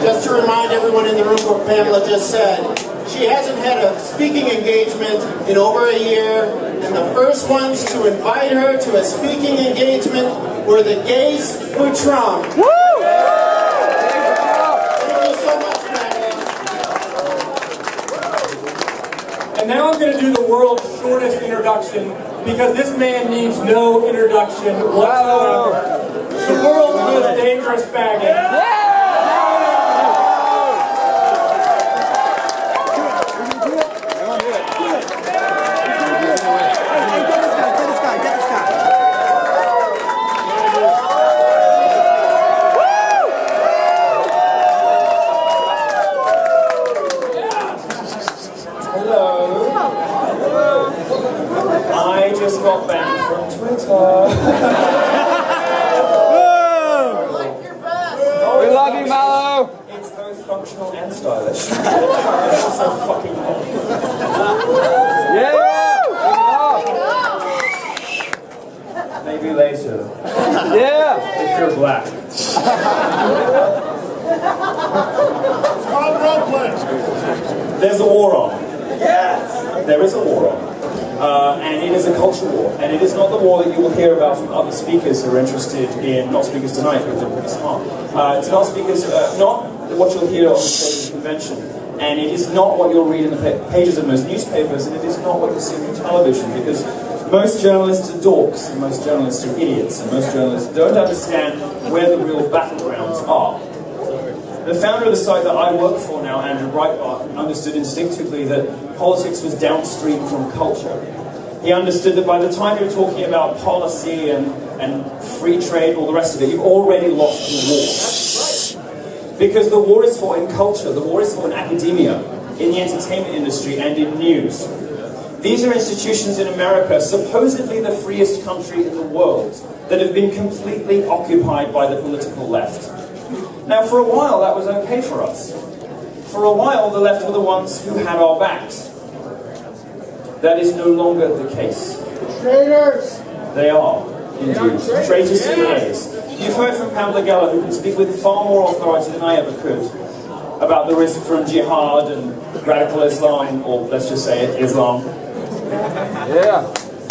Just to remind everyone in the room what Pamela just said, she hasn't had a speaking engagement in over a year, and the first ones to invite her to a speaking engagement were the Gays for Trump. Woo! Thank you so much, Pamela. And now I'm going to do the world's shortest introduction, because this man needs no introduction whatsoever. The world's most dangerous faggot. Got banned from Twitter. We love you, Milo. It's both functional and stylish. It's also fucking hot. Yeah. Maybe later. Yeah. If you're black. There's a war on. Yes. There is a war on. And it is a culture war, and it is not the war that you will hear about from other speakers who are interested in, not speakers tonight, but they're pretty smart. It's not speakers, not what you'll hear on the stage of the convention, and it is not what you'll read in the pages of most newspapers, and it is not what you'll see on television, because most journalists are dorks, and most journalists are idiots, and most journalists don't understand where the real battlegrounds are. The founder of the site that I work for now, Andrew Breitbart, understood instinctively that politics was downstream from culture. He understood that by the time you're talking about policy and free trade, all the rest of it, you've already lost the war. Because the war is fought in culture, the war is fought in academia, in the entertainment industry, and in news. These are institutions in America, supposedly the freest country in the world, that have been completely occupied by the political left. Now, for a while, that was okay for us. For a while, the left were the ones who had our backs. That is no longer the case. Traitors! They are, indeed. Traitors to the ways. You've heard from Pamela Geller, who can speak with far more authority than I ever could, about the risk from jihad and radical Islam, or let's just say it, Islam. Yeah.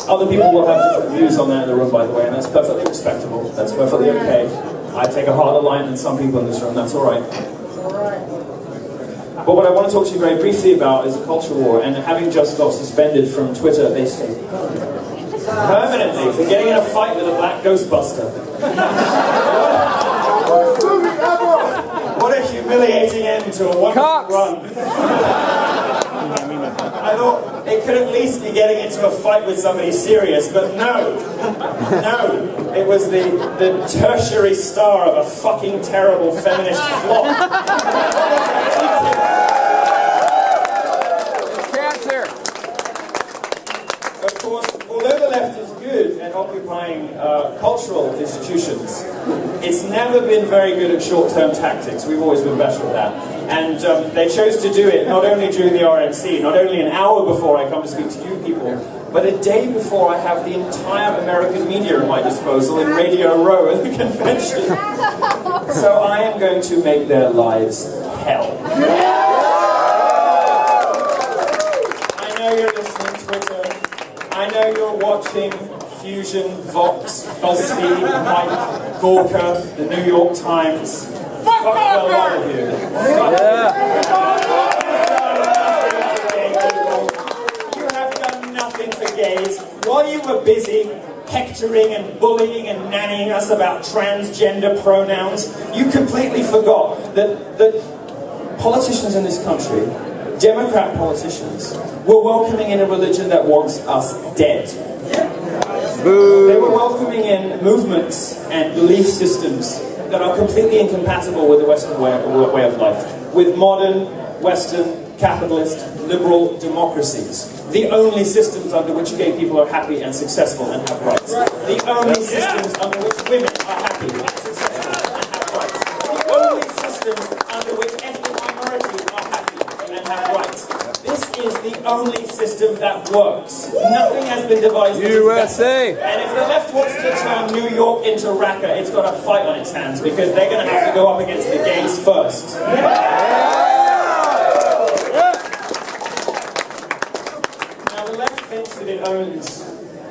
Other people will have different views on that in the room, by the way, and that's perfectly respectable. That's perfectly okay. I take a harder line than some people in this room, that's alright. But what I want to talk to you very briefly about is a culture war, and having just got suspended from Twitter, they say permanently for getting in a fight with a black Ghostbuster. What a humiliating end to a wonderful run. I thought it could at least be getting into a fight with somebody serious, but no. No. It was the tertiary star of a fucking terrible feminist flop. Cancer. Of course, although the left is good at occupying cultural institutions, it's never been very good at short-term tactics. We've always been better at that. And they chose to do it not only during the RNC, not only an hour before I come to speak to you people, but a day before I have the entire American media at my disposal in Radio Row at the convention. So I am going to make their lives hell. I know you're listening to Twitter. I know you're watching Fusion, Vox, BuzzFeed, Mike, Gawker, the New York Times. Fuck a lot of you. You have done nothing for gays. While you were busy hectoring and bullying and nannying us about transgender pronouns, you completely forgot that politicians in this country, Democrat politicians, were welcoming in a religion that wants us dead. They were welcoming in movements and belief systems that are completely incompatible with the Western way of life, with modern, Western, capitalist, liberal democracies. The only systems under which gay people are happy and successful and have rights. The only systems under which women are happy and successful and have rights. The only systems under which ethnic minorities are happy and have rights. This is the only system that works. Nothing has been devised that is USA. better. And if the left wants to turn New York into Raqqa, it's got a fight on its hands because they're going to have to go up against the gays first. Now the left thinks that it owns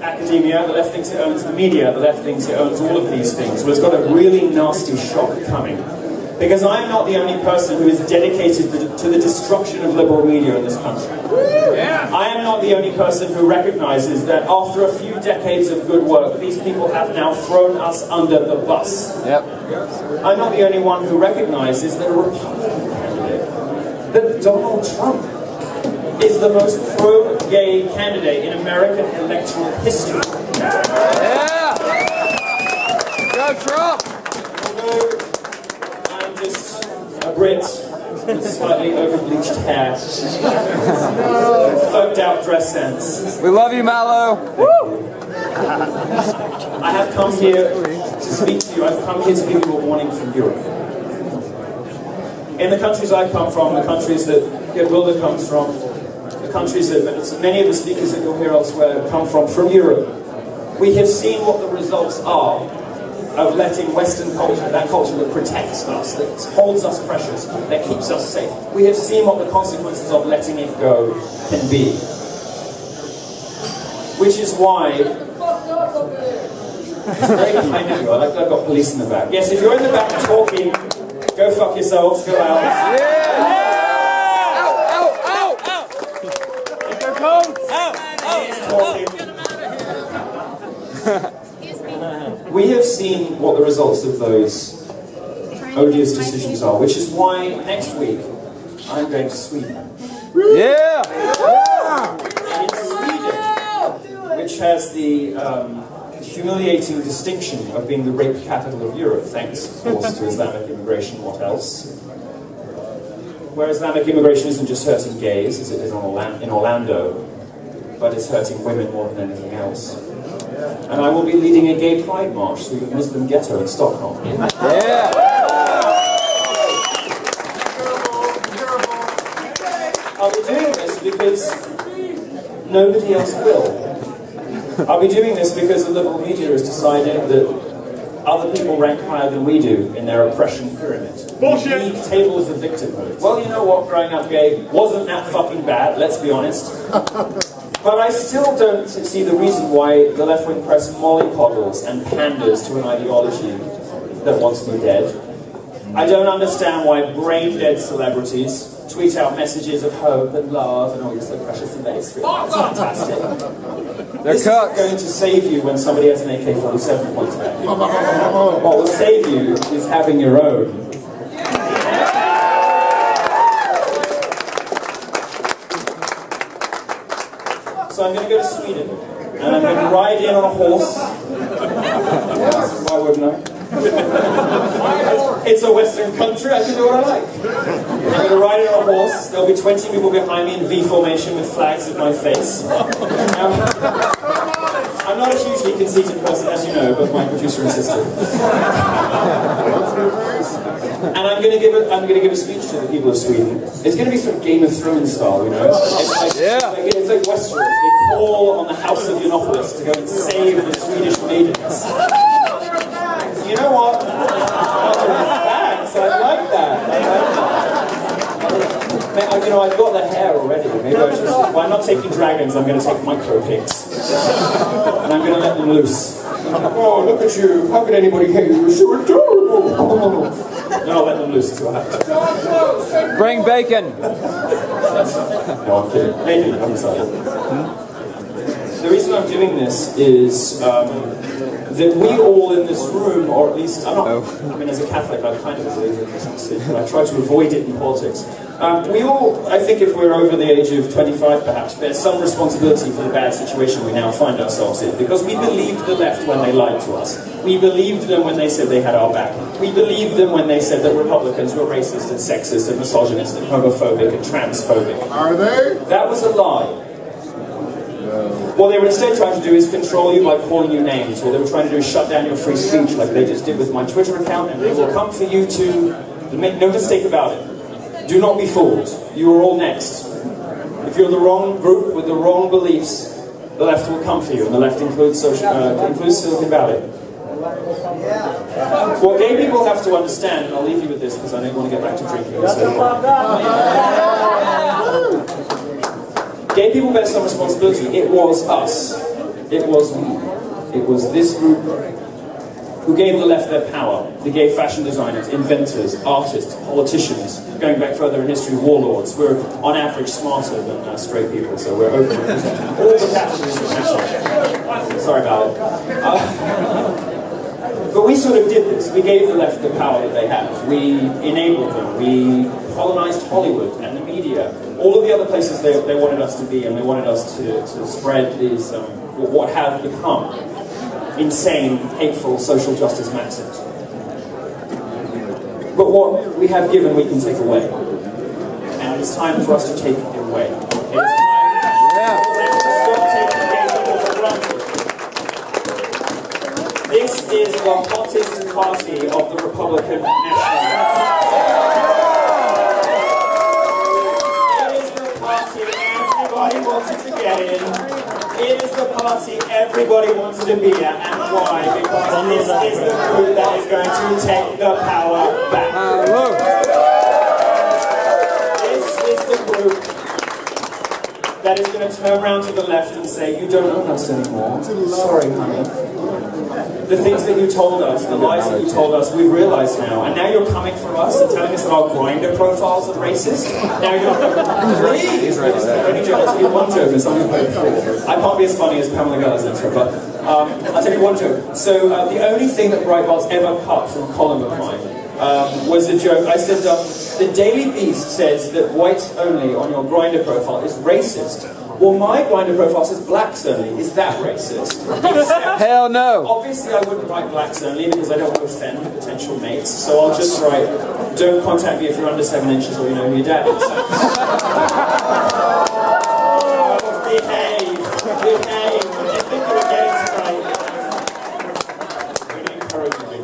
academia, the left thinks it owns the media, the left thinks it owns all of these things. Well, it's got a really nasty shock coming. Because I'm not the only person who is dedicated to the destruction of liberal media in this country. I am not the only person who recognizes that after a few decades of good work, these people have now thrown us under the bus. I'm not the only one who recognizes that a Republican candidate, that Donald Trump, is the most pro-gay candidate in American electoral history. Go Trump! Although I'm just a Brit with slightly over-bleached hair, folked out dress sense. We love you, Milo. I have come here to speak to you. I've come here to give you a warning from Europe. In the countries I come from, the countries that Wilder comes from, the countries that many of the speakers that you'll hear elsewhere come from Europe, we have seen what the results are of letting Western culture, that culture that protects us, that holds us precious, that keeps us safe, we have seen what the consequences of letting it go can be. Which is why it's very kind of you. I've got police in the back. Yes, if you're in the back talking, go fuck yourselves, go out. We have seen what the results of those odious decisions are, which is why next week I'm going to Sweden. Yeah! And in Sweden, which has the humiliating distinction of being the rape capital of Europe, thanks, of course, to Islamic immigration, what else? Where Islamic immigration isn't just hurting gays, as it is in Orlando, but it's hurting women more than anything else. And I will be leading a gay pride march through the Muslim ghetto in Stockholm. Yeah! I'll be doing this because nobody else will. I'll be doing this because the liberal media has decided that other people rank higher than we do in their oppression pyramid. Bullshit! League tables of victimhood. Well, you know what, growing up gay wasn't that fucking bad, let's be honest. But I still don't see the reason why the left-wing press mollycoddles and panders to an ideology that wants me dead. I don't understand why brain-dead celebrities tweet out messages of hope and love and, oh, you're so precious and very sweet. That's fantastic. This isn't going to save you when somebody has an AK-47 pointed at you. What will save you is having your own. So I'm going to go to Sweden, and I'm going to ride in on a horse. Why wouldn't I? It's a Western country, I can do what I like. I'm going to ride in on a horse. There'll be 20 people behind me in V formation with flags at my face. I'm not a hugely conceited person, as you know, but my producer insisted. And I'm going to give a speech to the people of Sweden. It's going to be sort of Game of Thrones style, you know. It's like Westeros. They call on the House of Yiannopoulos to go and save the Swedish maidens. You know what? Thanks. I like that. You know, I've got the hair already. Maybe I should. Well, I'm not taking dragons. I'm going to take micro pigs, and I'm going to let them loose. Oh, look at you! How could anybody hate you? You're so adorable. Then I'll let them loose. That's what happens. Bring bacon! No, I'm kidding. Maybe. I'm sorry. The reason I'm doing this is that we all in this room, or at least, I mean, as a Catholic, I kind of believe in Christmas, but I try to avoid it in politics. We all, I think if we're over the age of 25 perhaps, bear some responsibility for the bad situation we now find ourselves in, because we believed the left when they lied to us. We believed them when they said they had our back. We believed them when they said that Republicans were racist and sexist and misogynist and homophobic and transphobic. Are they? That was a lie. What they were instead trying to do is control you by calling you names. What they were trying to do is shut down your free speech like they just did with my Twitter account, and they will come for you too. Make no mistake about it. Do not be fooled. You are all next. If you're the wrong group with the wrong beliefs, the left will come for you, and the left includes Silicon Valley. What gay people have to understand, and I'll leave you with this because I don't want to get back to drinking. Gay people bear some responsibility. It was us. It was me. It was this group who gave the left their power. The gay fashion designers, inventors, artists, politicians, going back further in history, warlords. We're on average smarter than straight people, so we're overrepresented. All the categories of national. Sorry about it. But we sort of did this. We gave the left the power that they have. We enabled them. We colonized Hollywood and the media. All of the other places they wanted us to be, and they wanted us to spread these, what have become insane, hateful social justice maxims. But what we have given, we can take away. And it's time for us to take it away. It is time for them to stop taking gay people for granted. This is the hottest party of the Republican National It is the party everybody wanted to get in. It is the party everybody wanted to be at, and why? Because this is the group that is going to take the power back. This is the group that is going to turn around to the left and say, you don't own us anymore. Sorry, honey. The things that you told us, the lies that you told us, we've realized now. And now you're coming for us and telling us that our Grindr profiles are racist. Now you're please. Only joke. I'll tell you one joke, and something I can't be as funny as Pamela Geller's intro, but I'll tell you one joke. So the only thing that Breitbart's ever cut from a column of mine was a joke. I said, the Daily Beast says that whites only on your Grindr profile is racist. Well, my Grindr profile says blacks only. Is that racist? Except, hell no. Obviously, I wouldn't write blacks only because I don't want to offend potential mates. So I'll just write, don't contact me if you're under 7 inches or you know who your dad is. Behave. Behave. I think you were getting tonight. Really encouraging me.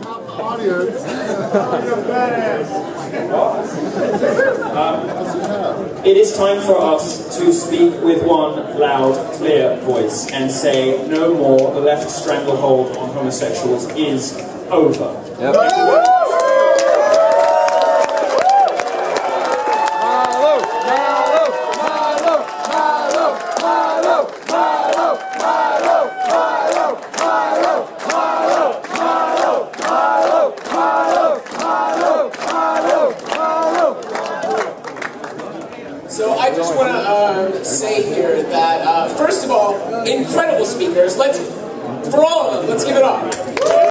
It is time for us to speak with one loud, clear voice and say no more. The left's stranglehold on homosexuals is over. Yep.